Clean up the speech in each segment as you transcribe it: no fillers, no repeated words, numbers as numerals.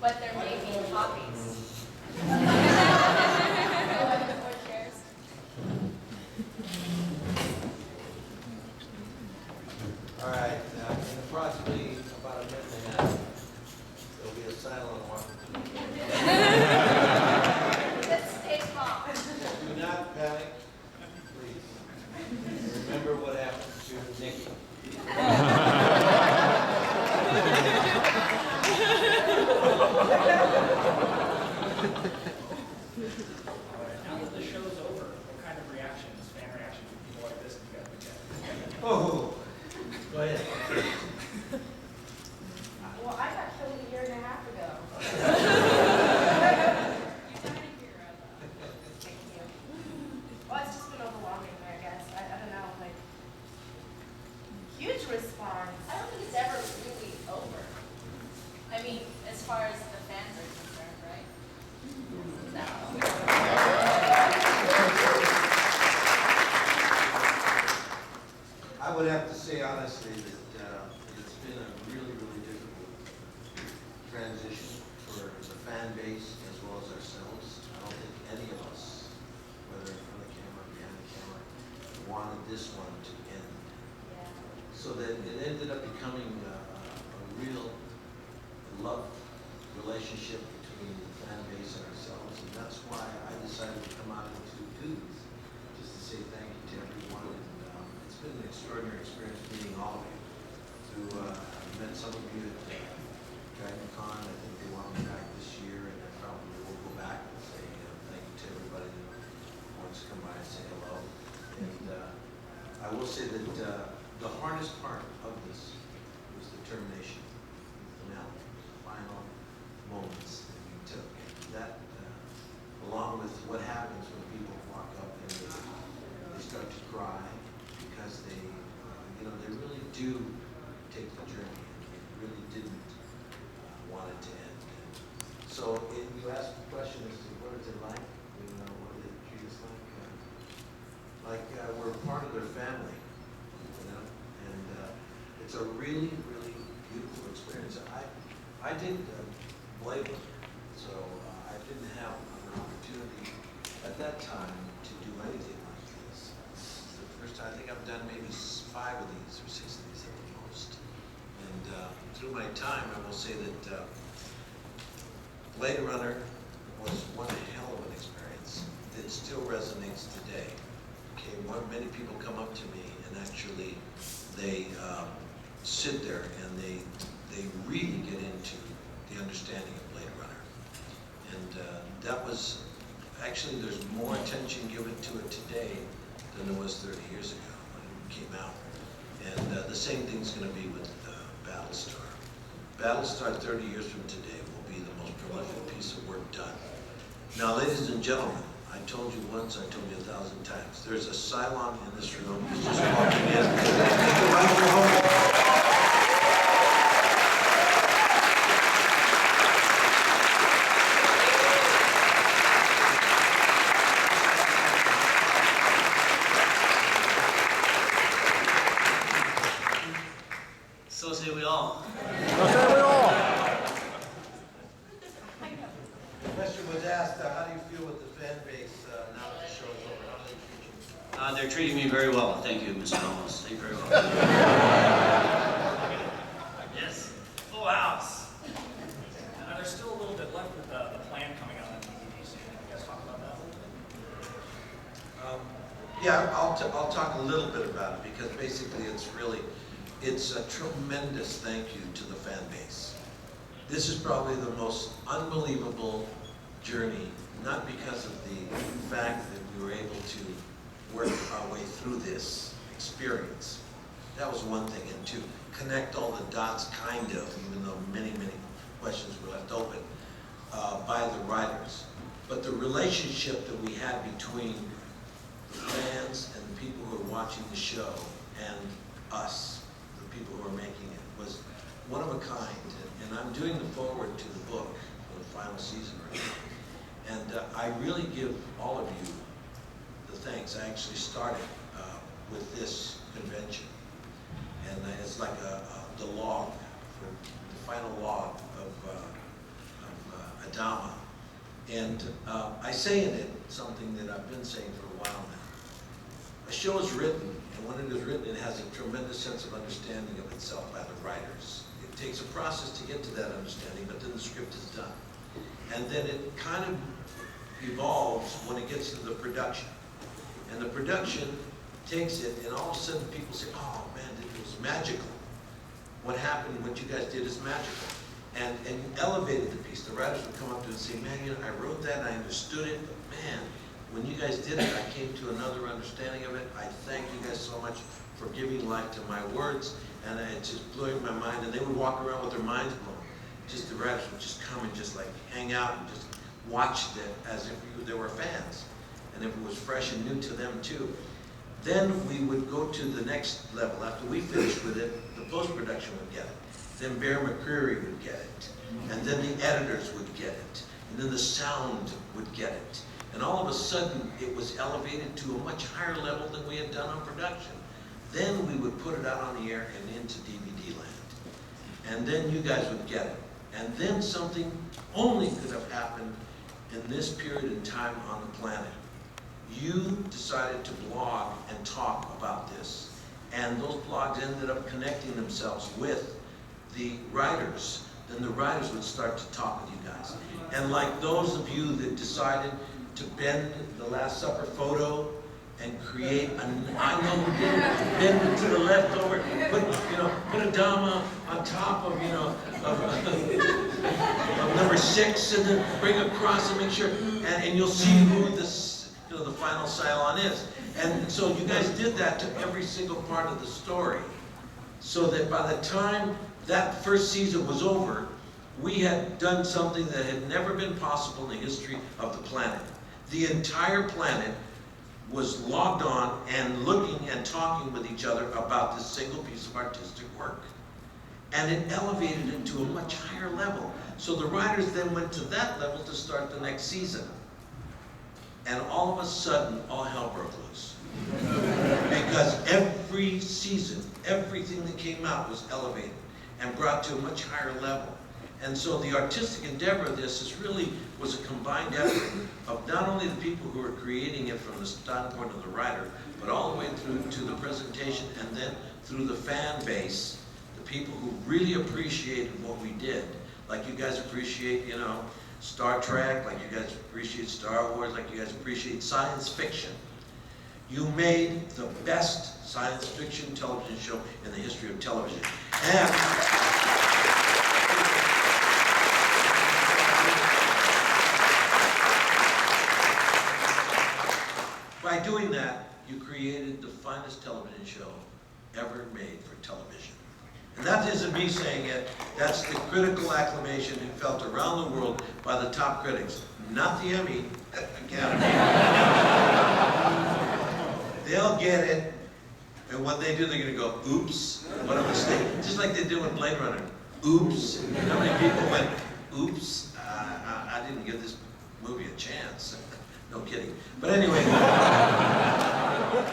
But they're making copies. Or shares. All right, in approximately about a minute and a half, there'll be a Cylon walking through the door. Just stay calm. Do not panic, please. Remember what happened to Nicki. Now that the show's over, what kind of reactions, fan reactions, from people like this do you guys get? Oh, go ahead. Well, I got killed a year and a half ago. You're not a hero, though. Thank you. Well, it's just been overwhelming, I guess. I don't know, like, huge response. I don't think it's ever really over. I mean, as far as the fans are concerned, right? No. I would have to say honestly that it's been a really, really difficult transition for the fan base as well as ourselves. I don't think any of us, whether in front of the camera or behind the camera, wanted this one to end. Yeah. So that it ended up becoming a real love relationship between the fan base and ourselves, and that's why I decided to come out and to do this, just to say thank you to everyone. And it's been an extraordinary experience meeting all of you. I've met some of you at Dragon Con. I think they want me back this year, and I probably will go back and say thank you to everybody that wants to come by and say hello. And I will say that the hardest part of this was the termination, the finale, the final moments that we took. That, along with what happens when people walk up and they start to cry because they really do take the journey and they really didn't want it to end. So you asked the question as to what is it like, what do they treat us like we're part of their family, and it's a really, really beautiful experience. I did Blade Runner, so I didn't have an opportunity at that time to do anything like this. It's the first time. I think I've done maybe 5 of these or 6 of these at the most. And through my time, I will say that Blade Runner was one hell of an experience. It still resonates today. Okay, many people come up to me and actually they sit there and they really get into the understanding of Blade Runner. And that was, actually there's more attention given to it today than there was 30 years ago when it came out. And the same thing's going to be with Battlestar. Battlestar 30 years from today will be the most prolific piece of work done. Now, ladies and gentlemen, I told you once, I told you 1,000 times, there's a Cylon in this room who's just walking in. Take a round for Hogan. So say we all. So say we all. The question was asked, how do you feel with the fan base now that the show is over? How do they treat you? They're treating me very well. Thank you, Mr. Olmos. Thank you very well. Yes. Full house. There's still a little bit left with the plan coming out on DVD soon. Can you guys talk about that a little bit? Yeah, I'll talk a little bit about it because basically it's a tremendous thank you to the fan base. This is probably the most unbelievable journey, not because of the fact that we were able to work our way through this experience. That was one thing, and to connect all the dots, kind of, even though many, many questions were left open by the writers. But the relationship that we had between the fans and the people who are watching the show and us, the people who are making it, was one of a kind. And I'm doing the foreword to the book for the final season right now. And I really give all of you the thanks. I actually started with this convention. And it's like the log, the final log of of Adama. And I say in it something that I've been saying for a while now. A show is written, and when it is written, it has a tremendous sense of understanding of itself by the writers. It takes a process to get to that understanding, but then the script is done. And then it kind of evolves when it gets to the production. And the production takes it, and all of a sudden people say, oh man, it was magical. What happened, what you guys did is magical. And elevated the piece. The writers would come up to it and say, man, you know, I wrote that and I understood it, but man, when you guys did it, I came to another understanding of it. I thank you guys so much for giving life to my words, and it just blew my mind. And they would walk around with their minds blown. Just the writers would just come and just like hang out and just watch it as if they were fans, and if it was fresh and new to them too. Then we would go to the next level. After we finished with it, the post-production would get it. Then Bear McCreary would get it. And then the editors would get it. And then the sound would get it. And all of a sudden, it was elevated to a much higher level than we had done on production. Then we would put it out on the air and into DVD land. And then you guys would get it. And then something only could have happened in this period in time on the planet. You decided to blog and talk about this. And those blogs ended up connecting themselves with the writers. Then the writers would start to talk with you guys. And like those of you that decided to bend the Last Supper photo and create I know who did it, bend it to the left over, put a Dama on top of, of number 6, and then bring across and make sure, and you'll see who this, the final Cylon is. And so you guys did that to every single part of the story, so that by the time that first season was over, we had done something that had never been possible in the history of the planet. The entire planet was logged on and looking and talking with each other about this single piece of artistic work. And it elevated it to a much higher level. So the writers then went to that level to start the next season. And all of a sudden, all hell broke loose. Because every season, everything that came out was elevated and brought to a much higher level. And so the artistic endeavor of this was a combined effort of not only the people who were creating it from the standpoint of the writer, but all the way through to the presentation, and then through the fan base, the people who really appreciated what we did. Like you guys appreciate, Star Trek, like you guys appreciate Star Wars, like you guys appreciate science fiction. You made the best science fiction television show in the history of television. And by doing that, you created the finest television show ever made for television. And that isn't me saying it, that's the critical acclamation felt around the world by the top critics, not the Emmy Academy. They'll get it, and what they do, they're gonna go, oops, what a mistake. Just like they did with Blade Runner. Oops. How many people went, oops, I didn't give this movie a chance. No kidding. But anyway,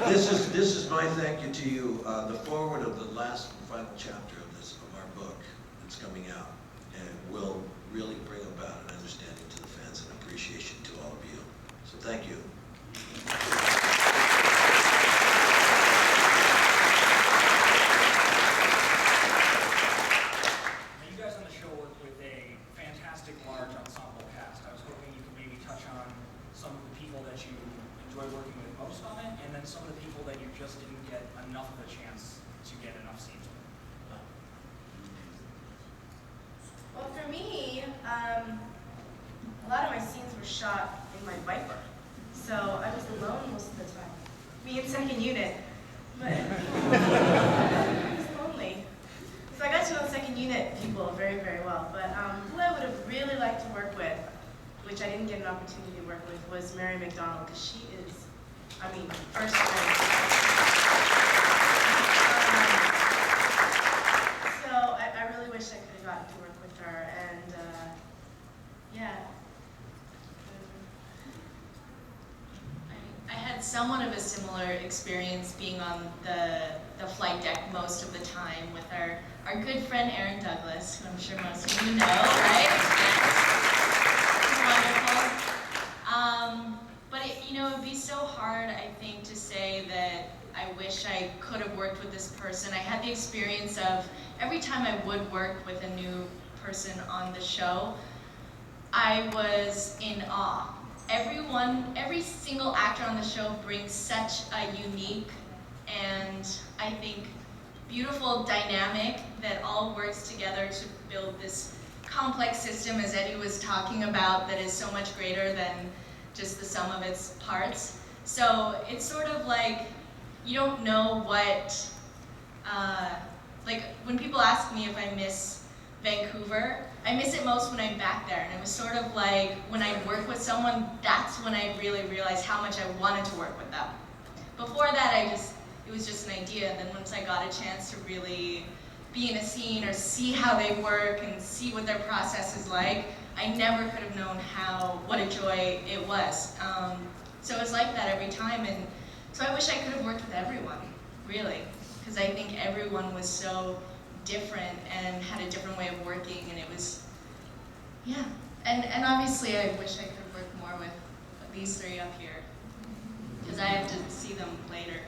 this is my thank you to you. The foreword of the last and final chapter of our book that's coming out, and will really bring about an understanding to the fans and appreciation to all of you. So thank you. You guys on the show work with a fantastic large ensemble cast. I was hoping you could maybe touch on some of the people that you enjoy working with most on it, and then some of the people that you just didn't get enough of a chance to get enough scenes with. Well, for me, a lot of my scenes were shot in my Viper, so I was alone most of the time. Me in second unit, but it was lonely. So I got to know the second unit people very, very well. But who I would have really liked to work with, which I didn't get an opportunity to work with, was Mary McDonald, because she is, first rate. So I really wish I could have gotten to work with her, and yeah. I had somewhat of a similar experience being on the flight deck most of the time with our good friend Aaron Douglas, who I'm sure most of you know, right? could have worked with this person. I had the experience of every time I would work with a new person on the show, I was in awe. Every single actor on the show brings such a unique and, I think, beautiful dynamic that all works together to build this complex system, as Eddie was talking about, that is so much greater than just the sum of its parts. So it's sort of like, you don't know what, like when people ask me if I miss Vancouver, I miss it most when I'm back there. And it was sort of like, when I work with someone, that's when I really realized how much I wanted to work with them. Before that, it was just an idea, and then once I got a chance to really be in a scene or see how they work and see what their process is like, I never could have known what a joy it was. So it's like that every time, and so I wish I could have worked with everyone, really, because I think everyone was so different and had a different way of working, and it was, yeah. And obviously I wish I could have worked more with these three up here, because I have to see them later.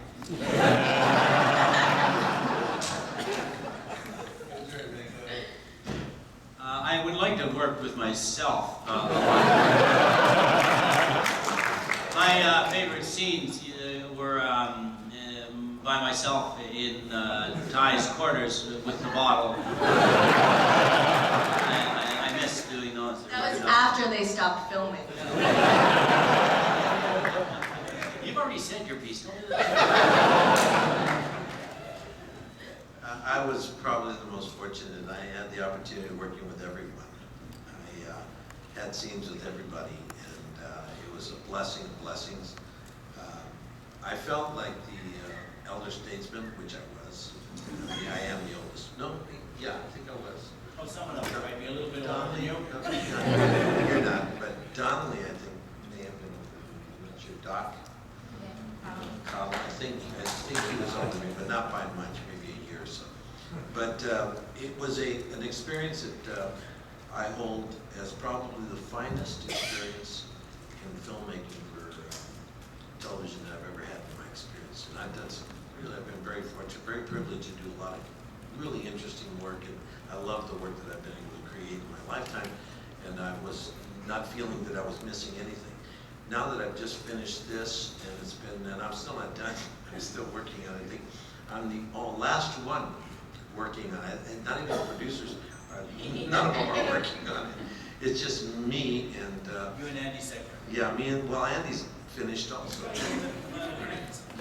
I would like to work with myself. My favorite scenes were by myself in Ty's quarters with the bottle. I miss doing those. That was after they stopped filming. You've already said your piece. I was probably the most fortunate. I had the opportunity of working with everyone. I had scenes with everybody, and it was a blessing of blessings. I felt like the elder statesman, which I was. I am the oldest. No, yeah, I think I was. Oh, someone else might be a little bit older than Donnelly, you. you're not, but Donnelly, I think, may have been, what's your doc? Carro, I think he was older than me, but not by much, maybe a year or so. But it was an experience that I hold as probably the finest experience in filmmaking for television that I've ever had in my experience. And I've been very fortunate, very privileged to do a lot of really interesting work, and I love the work that I've been able to create in my lifetime, and I was not feeling that I was missing anything. Now that I've just finished this, and I'm still not done, I'm still working on it. I think I'm the last one working on it, and not even the producers, none of them are working on it. It's just me and... You and Andy second. Yeah, Andy's finished also.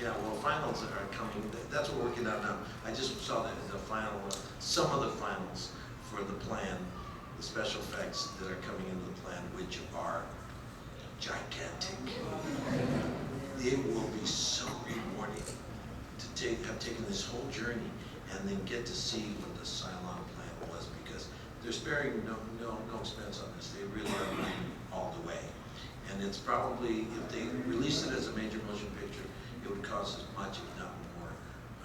Yeah, well, finals are coming. That's what we're working on now. I just saw the final, some of the finals for the plan, the special effects that are coming into the plan, which are gigantic. It will be so rewarding to have taken this whole journey and then get to see what the Cylon Plan was, because they're sparing no expense on this. They really are going all the way. And it's probably, if they release it as a major motion picture, it would cause as much, if not more,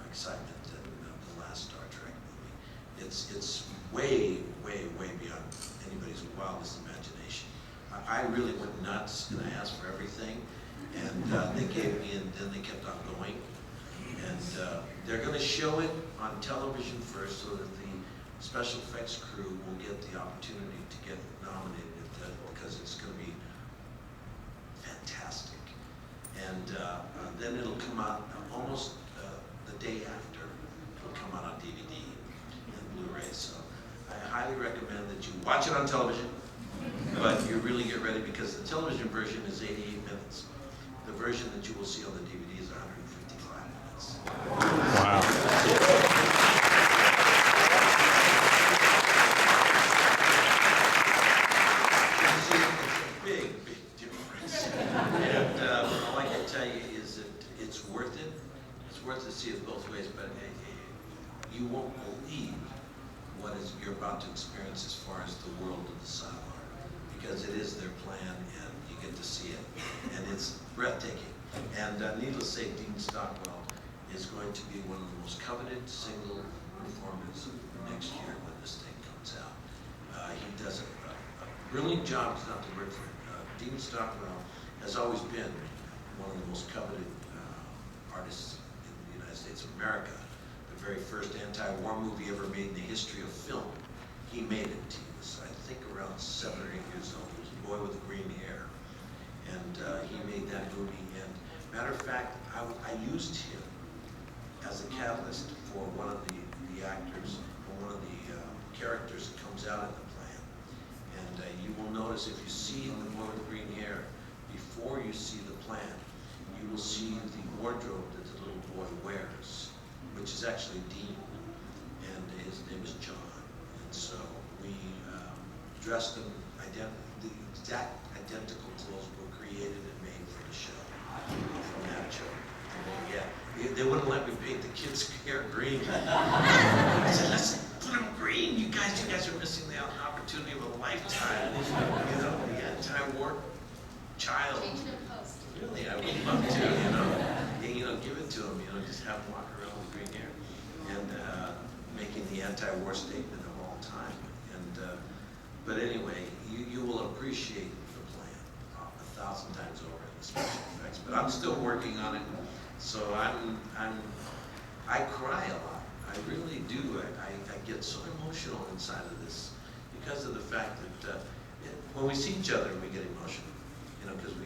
excitement than the last Star Trek movie. It's way, way, way beyond anybody's wildest imagination. I really went nuts, and I asked for everything, and they gave me, and then they kept on going. And they're going to show it on television first, so that the special effects crew will get the opportunity to get nominated, because it's going to be fantastic. And then it'll come out almost the day after. It'll come out on DVD and Blu-ray. So I highly recommend that you watch it on television, but you really get ready, because the television version is 88 minutes. The version that you will see on the DVD is 155 minutes. Wow. All I can tell you is that it's worth it. It's worth to see it both ways, but you won't believe what you're about to experience as far as the world of the Cylon, because it is their plan, and you get to see it, and it's breathtaking. And needless to say, Dean Stockwell is going to be one of the most coveted single performers next year when this thing comes out. He does a brilliant job. It's not the word for it. Dean Stockwell has always been one of the most coveted artists in the United States States of America, the very first anti-war movie ever made in the history of film. He made it. He was, I think, around 7 or 8 years old. He was a boy with green hair. And he made that movie. And matter of fact, I used him as a catalyst for one of the actors, or one of the characters that comes out in the plan. And you will notice if you see the boy with green hair, before you see the plan, you will see the wardrobe that the little boy wears, which is actually Dean, and his name is John. And so we dressed him, the exact identical clothes were created and made for the show, from that show. Yeah, they wouldn't let me paint the kids' hair green. I said, let's put them green. You guys are missing the opportunity of a lifetime. You know, the anti-war child. Change it in post. Really, I would love to, give it to them, just have them walk around with green hair. And making the anti-war statement of all time. And, but anyway, you will appreciate the plan 1,000 times over in the special effects. But I'm still working on it. So I cry a lot. I really do. I get so emotional inside of this because of the fact that when we see each other, we get emotional. Because we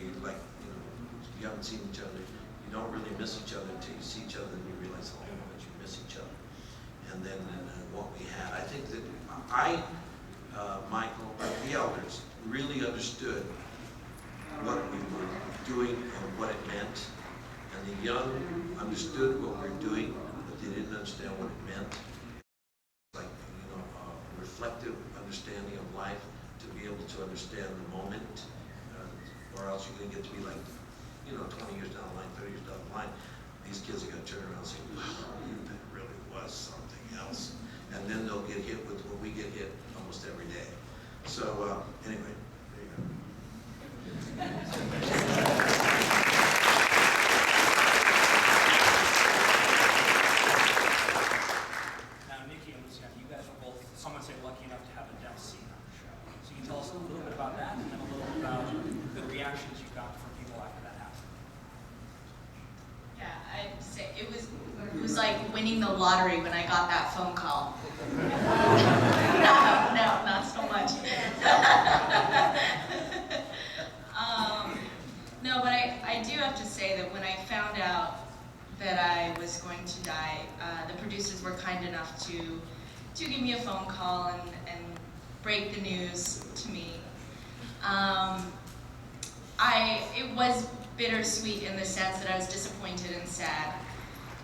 you haven't seen each other. You don't really miss each other until you see each other, and you realize how much you miss each other. And then what we had. I think that Michael, the elders, really understood what we were doing and what it meant. And the young understood what we were doing, but they didn't understand what it meant. Like, a reflective understanding of life to be able to understand the moment, or else you're going to get to be like, 20 years down the line, 30 years down the line, these kids are going to turn around and say, wow, that really was something else. And then they'll get hit with what we get hit almost every day. So, anyway, there you go. Now, Nicki and Luciana, you guys are both, some would say, lucky enough to have a death scene on the show. So you can tell us a little bit about that, and then a little bit about the reactions you got from people after that happened. Yeah, I'd say it was like winning the lottery when I got that phone call. No, not so much. No, but I do have to say that when I found out that I was going to die, the producers were kind enough to give me a phone call and break the news to me. It was bittersweet in the sense that I was disappointed and sad.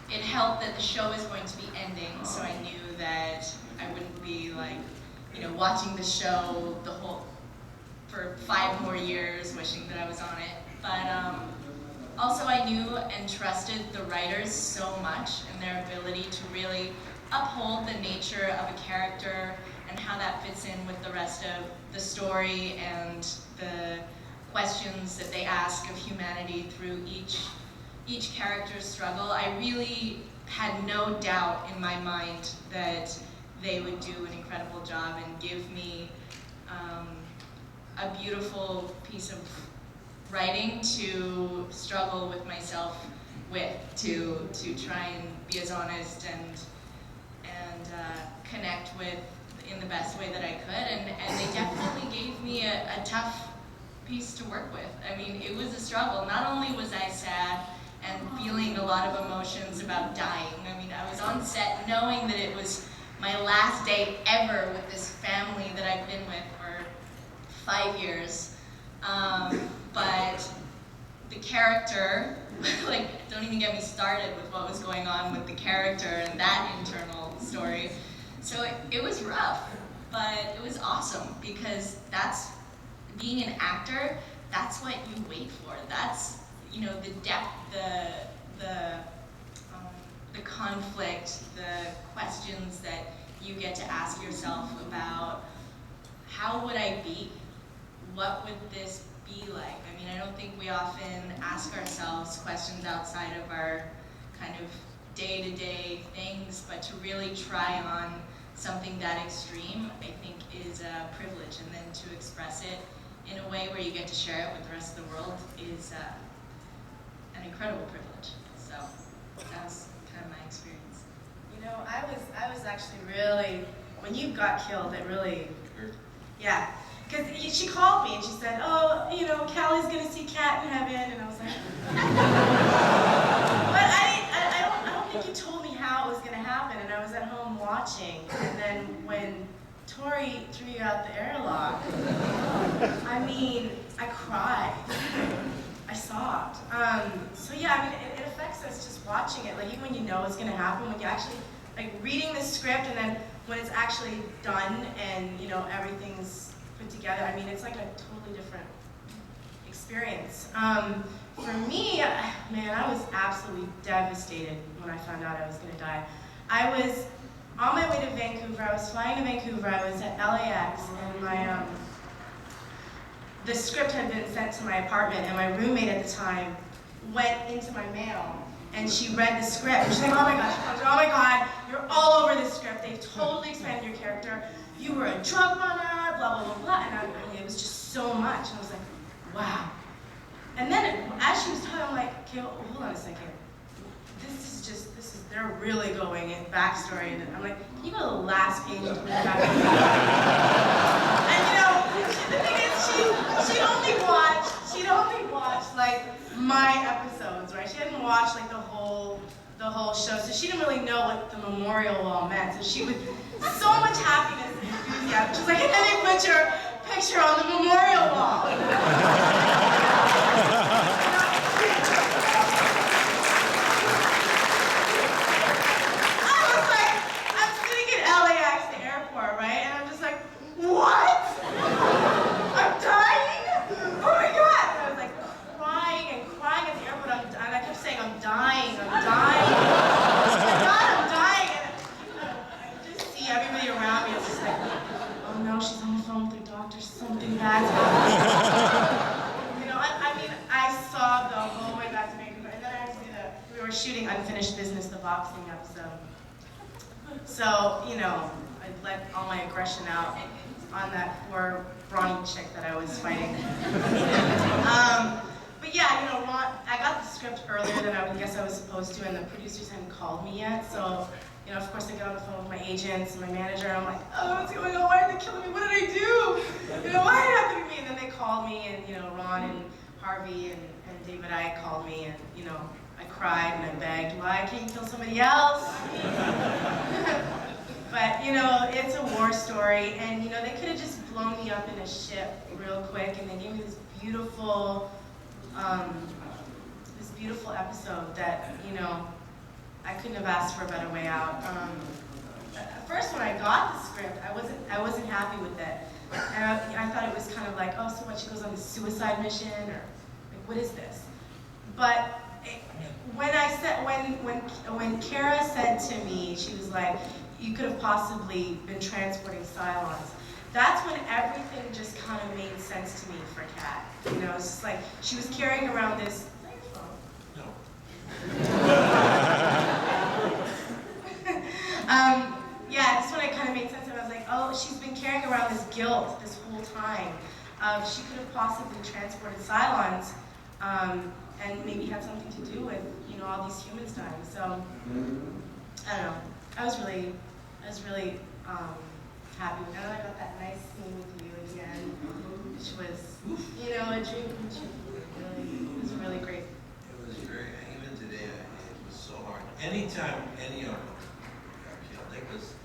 It helped that the show is going to be ending, so I knew that I wouldn't be watching the show for 5 more years, wishing that I was on it. But also I knew and trusted the writers so much and their ability to really uphold the nature of a character and how that fits in with the rest of the story and the questions that they ask of humanity through each character's struggle. I really had no doubt in my mind that they would do an incredible job and give me a beautiful piece of writing to struggle with myself with, to try and be as honest and connect with in the best way that I could, and they definitely gave me a tough piece to work with. I mean, it was a struggle. Not only was I sad and feeling a lot of emotions about dying, I mean, I was on set knowing that it was my last day ever with this family that I've been with for 5 years. But the character, don't even get me started with what was going on with the character and that internal story. So it was rough, but it was awesome because being an actor, that's what you wait for. That's, the depth, the conflict, the questions that you get to ask yourself about how would I be? What would this be like? I mean, I don't think we often ask ourselves questions outside of our kind of day-to-day things, but to really try on something that extreme, I think is a privilege, and then to express it in a way where you get to share it with the rest of the world is an incredible privilege. So that was kind of my experience. You know, I was actually really, when you got killed, it really, yeah. Because she called me and she said, oh, you know, Callie's gonna see Kat in heaven, and I was like, but I don't think you told me how it was gonna happen, and I was at home watching, and then when Tori threw you out the airlock, I mean, I cried. I sobbed. So yeah, I mean, it affects us just watching it. Like even when you know it's gonna happen, when you actually like reading the script, and then when it's actually done, and you know everything's put together. I mean, it's like a totally different experience. For me, man, I was absolutely devastated when I found out I was gonna die. I was on my way to Vancouver. I was flying to Vancouver. I was at LAX, and my the script had been sent to my apartment, and my roommate at the time went into my mail, and she read the script. She's like, oh my gosh, oh my God, you're all over the script. They've totally expanded your character. You were a drug runner, blah, blah, blah, blah. And I mean, it was just so much. And I was like, wow. And then as she was talking, I'm like, okay, hold on a second. They're really going in backstory. And I'm like, can you go to the last page of the backstory? And you know, the thing is, she'd only watched like my episodes, right? She hadn't watched like the whole show, so she didn't really know what the memorial wall meant. So she was so much happiness and enthusiasm. She's like, and then they put your picture on the memorial wall. I was like, I'm sitting in LAX, the airport, right? And I'm just like, what? I'm dying? Oh my God! And I was like crying and crying at the airport, and I kept saying, I'm dying, I'm dying. I'm dying. And I could just see everybody around me. It's just like, oh no, she's on the phone with her doctor, something bad's happening. You know, I mean, I sobbed the whole way back to Vancouver, and then I had to do we were shooting Unfinished Business, the boxing episode. So, you know, I let all my aggression out on that poor brawny chick that I was fighting. But yeah, you know, Ron, I got the script earlier than I guess I was supposed to, and the producers hadn't called me yet. So, you know, of course, I get on the phone with my agents and my manager, and I'm like, oh, what's going on? Why are they killing me? What did I do? You know, why did it have to be me? And then they called me, and, you know, Ron and Harvey and David I called me, and, you know, I cried and I begged, why can't you kill somebody else? But, you know, it's a war story, and, you know, they could have just blown me up in a ship real quick, and they gave me this beautiful episode that, you know, I couldn't have asked for a better way out. At first, when I got the script, I wasn't happy with it, and I thought it was kind of like, oh, so what? She goes on this suicide mission, or like, what is this? But when Kara said to me, she was like, you could have possibly been transporting Cylons. That's when everything just kind of made sense to me for Kat. You know, it's just like she was carrying around this. Is that your phone? No. Yeah, that's when it kind of made sense. And I was like, oh, she's been carrying around this guilt this whole time. She could have possibly transported Cylons, and maybe had something to do with, you know, all these humans dying. So I don't know. I was really happy with it. And I got that nice scene with you again, which was, you know, a dream come true. It was really great. It was very, even today, it was so hard. Anytime any of them got killed, it was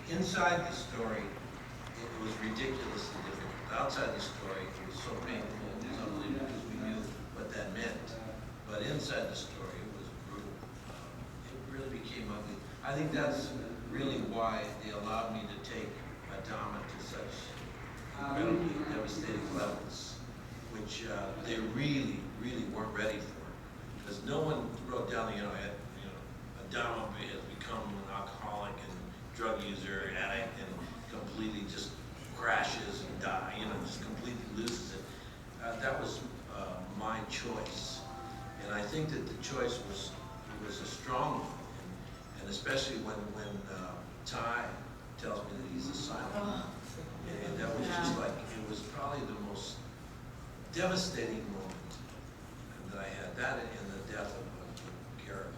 inside the story, it was ridiculously difficult. Outside the story, it was so painful, it was unbelievable because we knew what that meant. But inside the story, it was brutal. It really became ugly. I think that's really why they allowed me to take Adama to such incredibly devastating levels, which they really, really weren't ready for. Because no one wrote down, Adama has become an alcoholic and drug user, addict, and completely just crashes and dies, just completely loses it. That was my choice. And I think that the choice was a strong one. And especially when Ty tells me that he's a Cylon. And that was just like, it was probably the most devastating moment that I had. That and the death of Carro.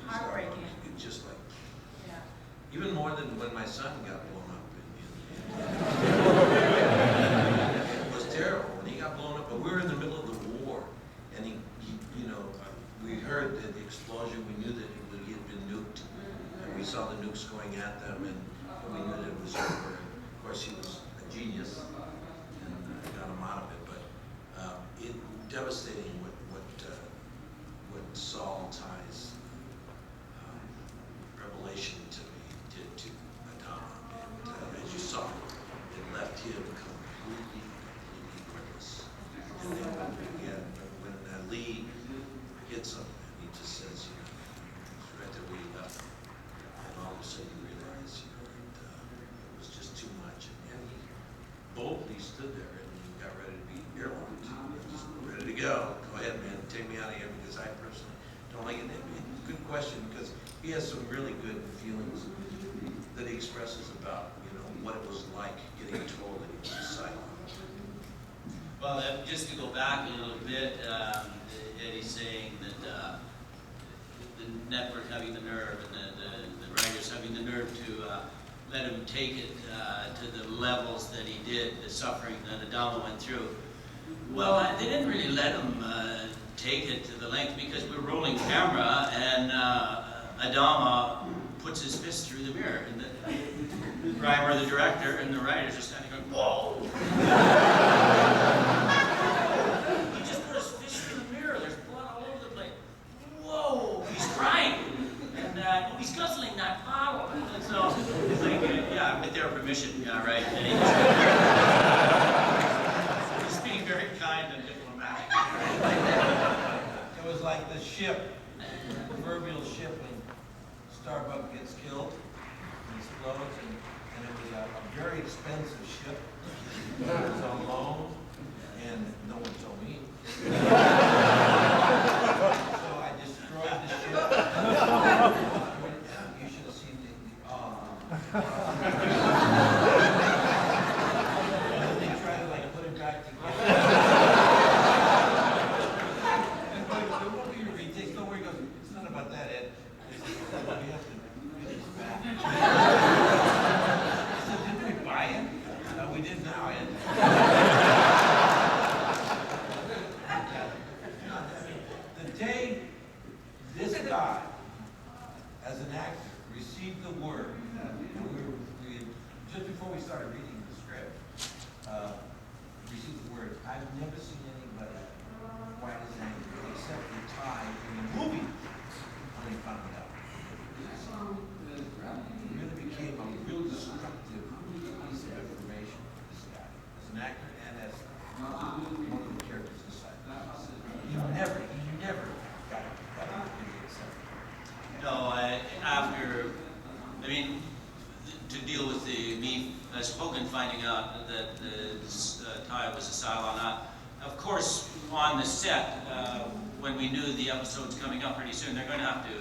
Heartbreaking. It's just like, Yeah. even more than when my son got blown up. It was terrible when he got blown up, but we were in the middle of the war, and he you know, we heard that the explosion, we knew that he had been nuked, and we saw the nukes going at them, and we knew that it was over. And of course, he was a genius, and got him out of it, but it devastating what Saul Tighe's revelation to me did to Adama, and as you saw, it left him completely worthless. And then when Lee hits him, and he just says, you know, it's right there where he left him, and all of a sudden you realize, you know, that it was just too much, and he boldly stood there, and he got ready to be airlocked, just ready to go. Go ahead, man, take me out of here, because I personally don't like it. Good question, because he has some really good feelings that he expresses about, you know, what it was like getting told that he was a Cylon. Well, just to go back a little bit, Eddie's saying that the network having the nerve and the writers having the nerve to let him take it to the levels that he did, the suffering that Adama went through. Well, they didn't really let him take it to the length because we're rolling camera and Adama puts his fist through the mirror, and the Reimer, the director, and the writers are standing going, whoa! He just put his fist through the mirror. There's blood all over the place. Whoa! He's crying, and he's guzzling that bottle. And so it's like, yeah, with their permission, yeah, right. And he's being very kind and diplomatic. It was like the ship, the proverbial ship when Starbuck gets killed and explodes, and it was a very expensive ship. It was on loan, and no one told me. So I destroyed the ship. You should have seen the and they try to like put it back together. It's not about that, Ed. We have to do this back. I said, didn't we buy it? No, we did now, Ed. The day this guy, as an actor, received the word, and just before we started reading the script, received the word, I've never seen anybody white as angry except the tie in the movie when they found it out. It really became a real destructive piece of information for this guy, as an actor and as one of the characters inside. You never got it accepted. No, to deal with me as Hogan finding out that Ty was a Cylon, of course, on the set, when we knew the episode's coming up pretty soon, they're going to have to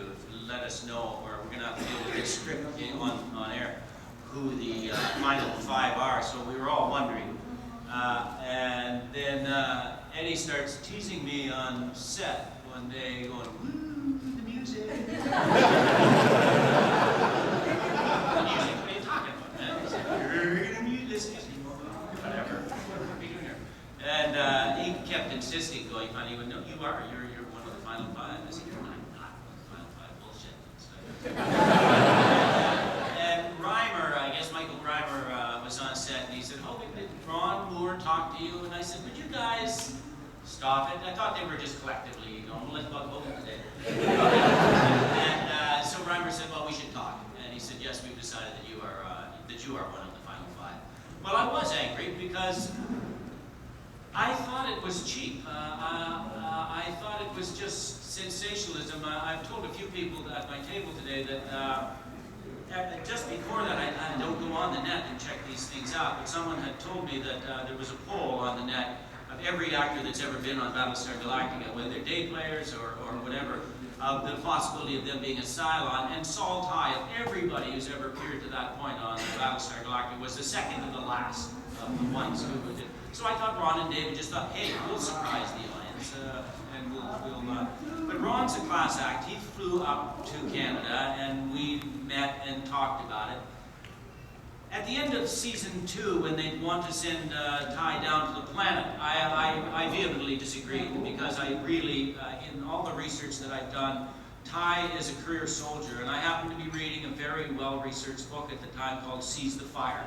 let us know, or we're going to have to deal with this script on air, who the final 5 are, so we were all wondering. And then Eddie starts teasing me on set one day, going, woo, the music. The music, what are you talking about? And he said, whatever, what are we doing here? And he kept insisting, going, funny, no, you're one of the final 5. I said, I'm not one of the final 5, bullshit. And Reimer, I guess Michael Reimer was on set, and he said, oh, did Ron Moore talk to you? And I said, would you guys stop it? I thought they were just collectively going, let's bug Hogan today. And so Reimer said, well, we should talk. And he said, yes, we've decided that you are one of the final 5. Well, I was angry because I thought it was cheap. I thought it was just sensationalism. I've told a few people at my table today that just before that, I don't go on the net and check these things out, but someone had told me that there was a poll on the net of every actor that's ever been on Battlestar Galactica, whether they're day players or whatever, of the possibility of them being a Cylon, and Saul Tighe, of everybody who's ever appeared to that point on Battlestar Galactica, was the second to the last of the ones who did. So I thought Ron and David just thought, hey, we'll surprise the audience. and we'll but Ron's a class act. He flew up to Canada, and we met and talked about it. At the end of season 2, when they want to send Ty down to the planet, I vehemently disagreed, because I really, in all the research that I've done, Ty is a career soldier, and I happened to be reading a very well-researched book at the time called Seize the Fire,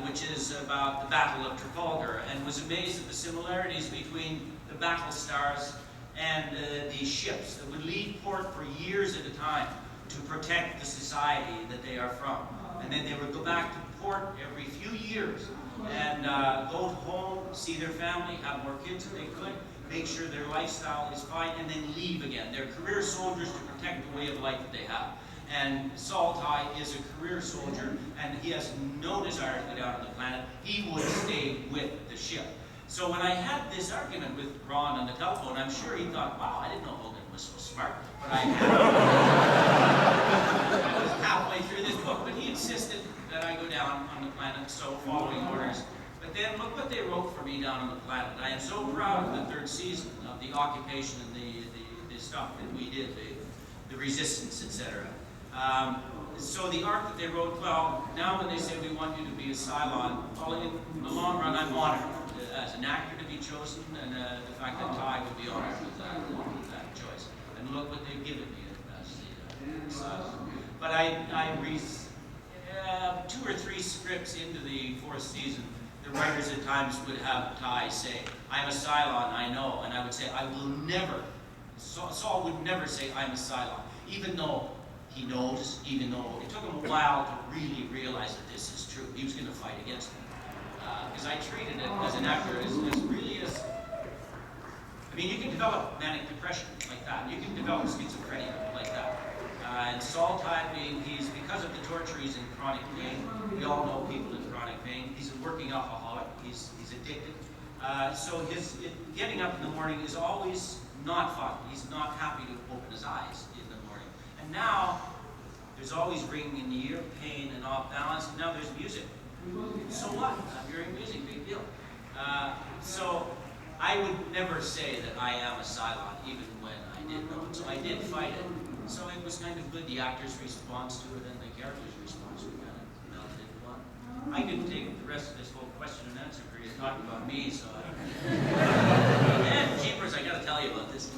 which is about the Battle of Trafalgar, and was amazed at the similarities between the battle stars and these ships that would leave port for years at a time to protect the society that they are from. And then they would go back to port every few years and go home, see their family, have more kids if they could, make sure their lifestyle is fine, and then leave again. They're career soldiers to protect the way of life that they have. And Saul Ty is a career soldier, and he has no desire to go down to the planet. He would stay with the ship. So when I had this argument with Ron on the telephone, I'm sure he thought, wow, I didn't know Hogan was so smart. But I was halfway through this book, but he insisted that I go down on the planet, so following orders. But then look what they wrote for me down on the planet. I am so proud of the 3rd season, of the occupation and the stuff that we did, the resistance, etc. So the arc that they wrote, well, now when they say we want you to be a Cylon, well, in the long run, I'm honored as an actor to be chosen, and the fact that Ty would be honored with that choice. And look what they've given me as the Cylon. But I 2 or 3 scripts into the 4th season, the writers at times would have Ty say, I'm a Cylon, I know, and I would say, I will never, Saul would never say, I'm a Cylon, even though he knows, even though it took him a while to really realize that this is true. He was going to fight against it. Because I treated it as an actor as really as, I mean, you can develop manic depression like that. You can develop schizophrenia like that. And Saul Ty, because of the torture, he's in chronic pain. We all know people in chronic pain. He's a working alcoholic. He's addicted. So getting up in the morning is always not fun. He's not happy to open his eyes in the morning. And now, there's always ringing in the ear, pain and off balance. And now there's music. So what? I'm hearing music, big deal. So I would never say that I am a Cylon, even when I did know it. So I did fight it. So it was kind of good, the actor's response to it and the character's response to it kind of melted into one. I could take the rest of this whole question and answer for you talking about me, so and jeepers, I gotta tell you about this.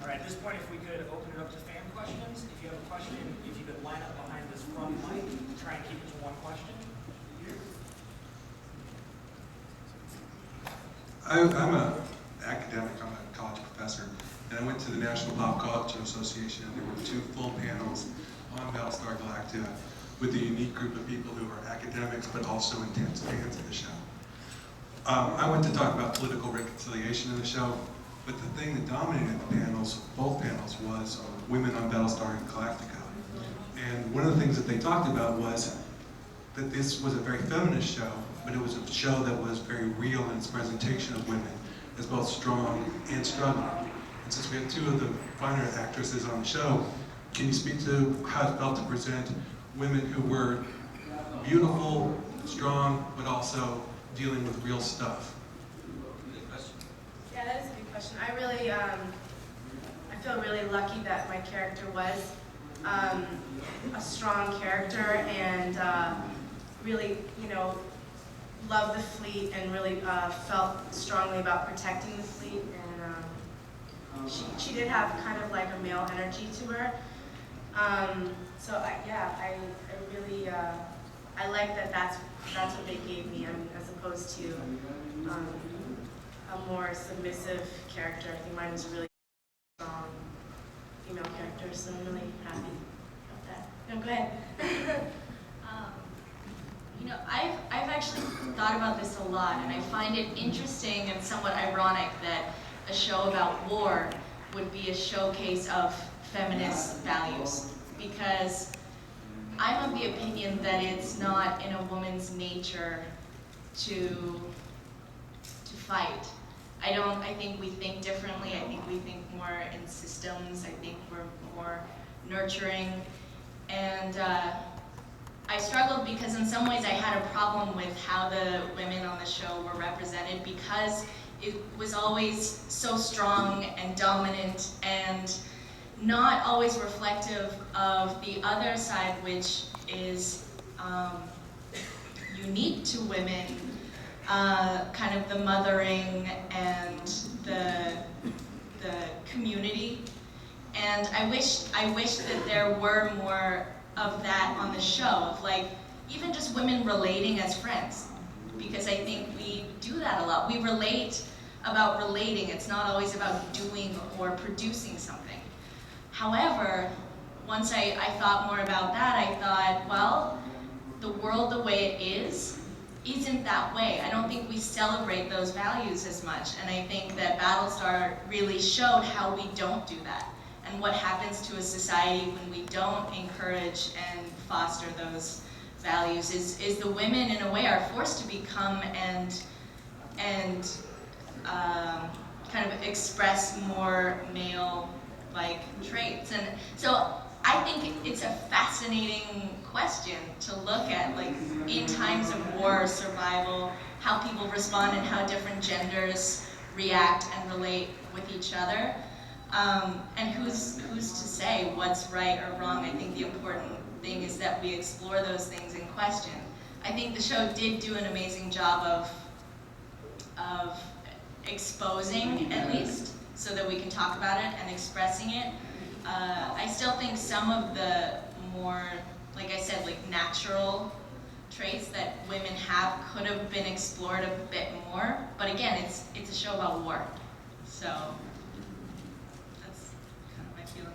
All right, at this point, if we could open it up to fan questions. If you have a question, if you could line up behind this front mic, try and keep it to one question. I'm an academic, I'm a college professor, and I went to the National Pop Culture Association, and there were 2 full panels on Battlestar Galactica with a unique group of people who are academics but also intense fans of the show. I went to talk about political reconciliation in the show, but the thing that dominated the panels, both panels, was women on Battlestar Galactica. And one of the things that they talked about was that this was a very feminist show, but it was a show that was very real in its presentation of women as both strong and struggling. And since we have 2 of the finer actresses on the show, can you speak to how it felt to present women who were beautiful, strong, but also dealing with real stuff? Yeah, that is a good question. I really, I feel really lucky that my character was a strong character and really, you know, loved the fleet and really felt strongly about protecting the fleet. And she did have kind of like a male energy to her. So I really, I like that that's what they gave me, as opposed to a more submissive character. I think mine was a really strong female character, so I'm really happy about that. No, go ahead. You know, I've actually thought about this a lot, and I find it interesting and somewhat ironic that a show about war would be a showcase of feminist values, because I'm of the opinion that it's not in a woman's nature to fight. I think we think differently. I think we think more in systems. I think we're more nurturing. And I struggled because in some ways I had a problem with how the women on the show were represented, because it was always so strong and dominant and not always reflective of the other side, which is unique to women, kind of the mothering and the community. And I wish that there were more of that on the show, of like even just women relating as friends, because I think we do that a lot. We relate about relating. It's not always about doing or producing something. However, once I thought more about that, I thought, well, the world the way it is isn't that way. I don't think we celebrate those values as much, and I think that Battlestar really showed how we don't do that, and what happens to a society when we don't encourage and foster those values is the women in a way are forced to become and kind of express more male-like traits. And so I think it's a fascinating question to look at, like in times of war or survival, how people respond and how different genders react and relate with each other. And who's to say what's right or wrong? I think the important thing is that we explore those things in question. I think the show did do an amazing job of exposing, at least, so that we can talk about it and expressing it. I still think some of the more, like I said, like natural traits that women have could have been explored a bit more. But again, it's a show about war, so that's kind of my feeling.